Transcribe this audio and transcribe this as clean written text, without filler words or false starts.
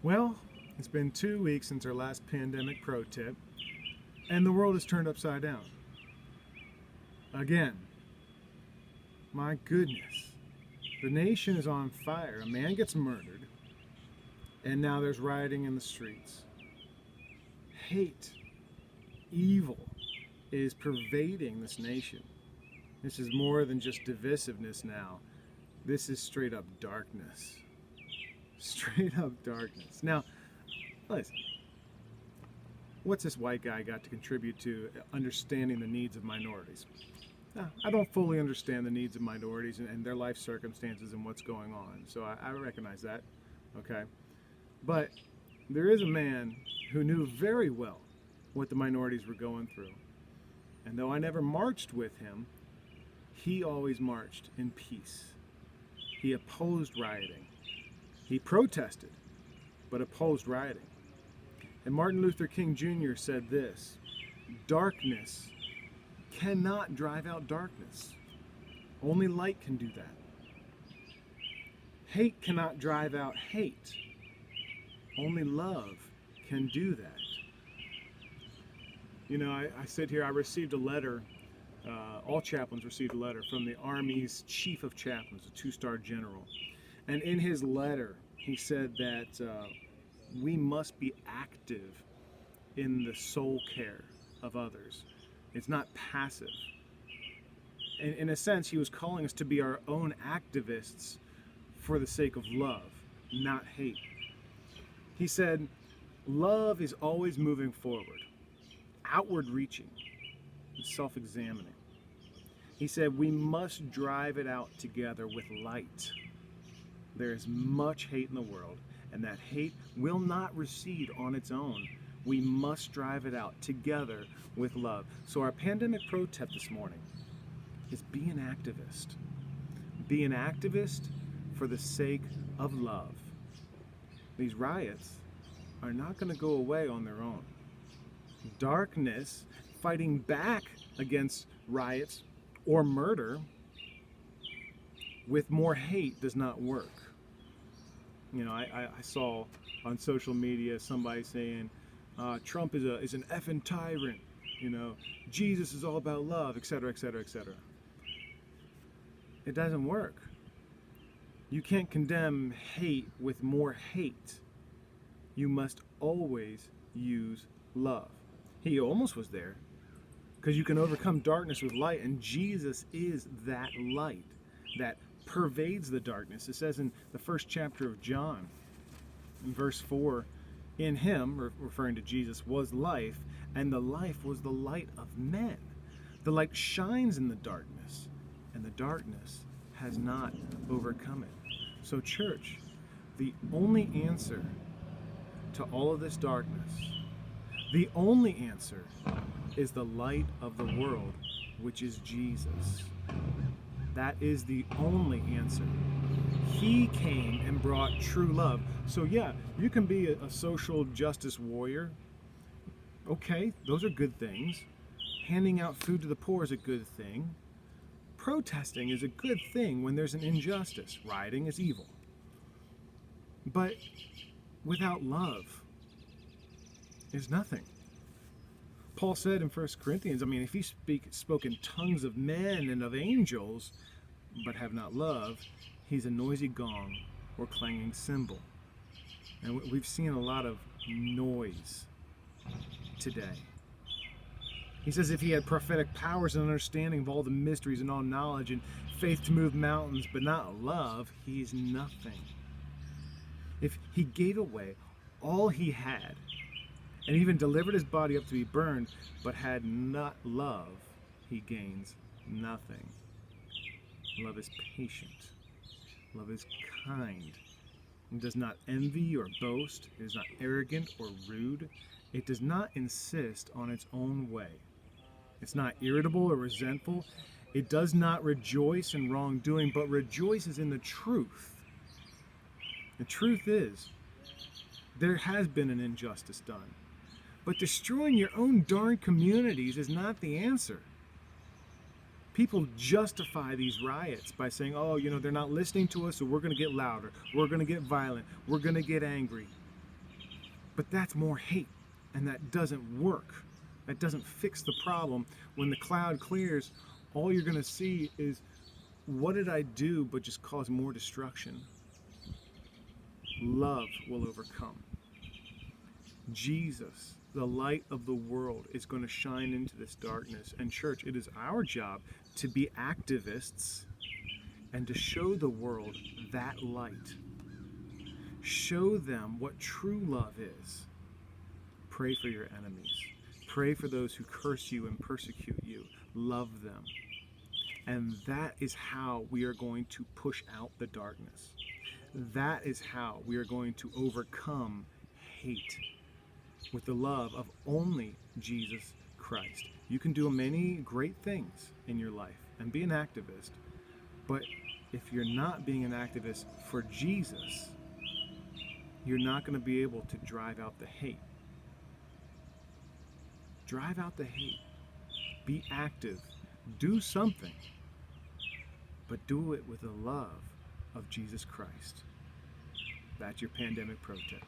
Well, it's been 2 weeks since our last pandemic pro tip, and the world is turned upside down. Again. My goodness. The nation is on fire. A man gets murdered, and now there's rioting in the streets. Hate, evil is pervading this nation. This is more than just divisiveness now. This is straight up darkness. Straight up darkness. Now, listen. What's this white guy got to contribute to understanding the needs of minorities? I don't fully understand the needs of minorities and their life circumstances and what's going on. So I recognize that, okay? But there is a man who knew very well what the minorities were going through. And though I never marched with him, he always marched in peace. He opposed rioting. He protested, but opposed rioting. And Martin Luther King Jr. said this: darkness cannot drive out darkness. Only light can do that. Hate cannot drive out hate. Only love can do that. You know, I sit here, I received a letter, all chaplains received a letter from the Army's Chief of Chaplains, a 2-star general. And in his letter, he said that we must be active in the soul care of others. It's not passive. In a sense, he was calling us to be our own activists for the sake of love, not hate. He said, love is always moving forward, outward reaching, and self-examining. He said, we must drive it out together with light. There is much hate in the world, and that hate will not recede on its own. We must drive it out together with love. So our pandemic pro tip this morning is be an activist. Be an activist for the sake of love. These riots are not going to go away on their own. Darkness fighting back against riots or murder with more hate does not work. You know, I saw on social media somebody saying, Trump is an effing tyrant, you know, Jesus is all about love, etc., etc., etc. It doesn't work. You can't condemn hate with more hate. You must always use love. He almost was there, because you can overcome darkness with light, and Jesus is that light that pervades the darkness. It says in the first chapter of John, in verse 4, in him, referring to Jesus, was life, and the life was the light of men. The light shines in the darkness, and the darkness has not overcome it. So church, the only answer to all of this darkness, the only answer is the light of the world, which is Jesus. That is the only answer. He came and brought true love. So yeah, you can be a social justice warrior. Okay, those are good things. Handing out food to the poor is a good thing. Protesting is a good thing when there's an injustice. Rioting is evil. But without love, there's nothing. Paul said in 1 Corinthians, I mean, if he spoke in tongues of men and of angels, but have not love, he's a noisy gong or clanging cymbal. And we've seen a lot of noise today. He says if he had prophetic powers and understanding of all the mysteries and all knowledge and faith to move mountains, but not love, he's nothing. If he gave away all he had, and even delivered his body up to be burned, but had not love, he gains nothing. Love is patient. Love is kind. It does not envy or boast. It is not arrogant or rude. It does not insist on its own way. It's not irritable or resentful. It does not rejoice in wrongdoing, but rejoices in the truth. The truth is, there has been an injustice done. But destroying your own darn communities is not the answer. People justify these riots by saying, oh, you know, they're not listening to us, so we're going to get louder. We're going to get violent. We're going to get angry. But that's more hate, and that doesn't work. That doesn't fix the problem. When the cloud clears, all you're going to see is, what did I do but just cause more destruction? Love will overcome. Jesus, the light of the world, is going to shine into this darkness. And church, it is our job to be activists and to show the world that light. Show them what true love is. Pray for your enemies. Pray for those who curse you and persecute you. Love them. And that is how we are going to push out the darkness. That is how we are going to overcome hate, with the love of only Jesus Christ. You can do many great things in your life and be an activist, but if you're not being an activist for Jesus, you're not going to be able to drive out the hate. Drive out the hate. Be active. Do something, but do it with the love of Jesus Christ. That's your pandemic pro tip.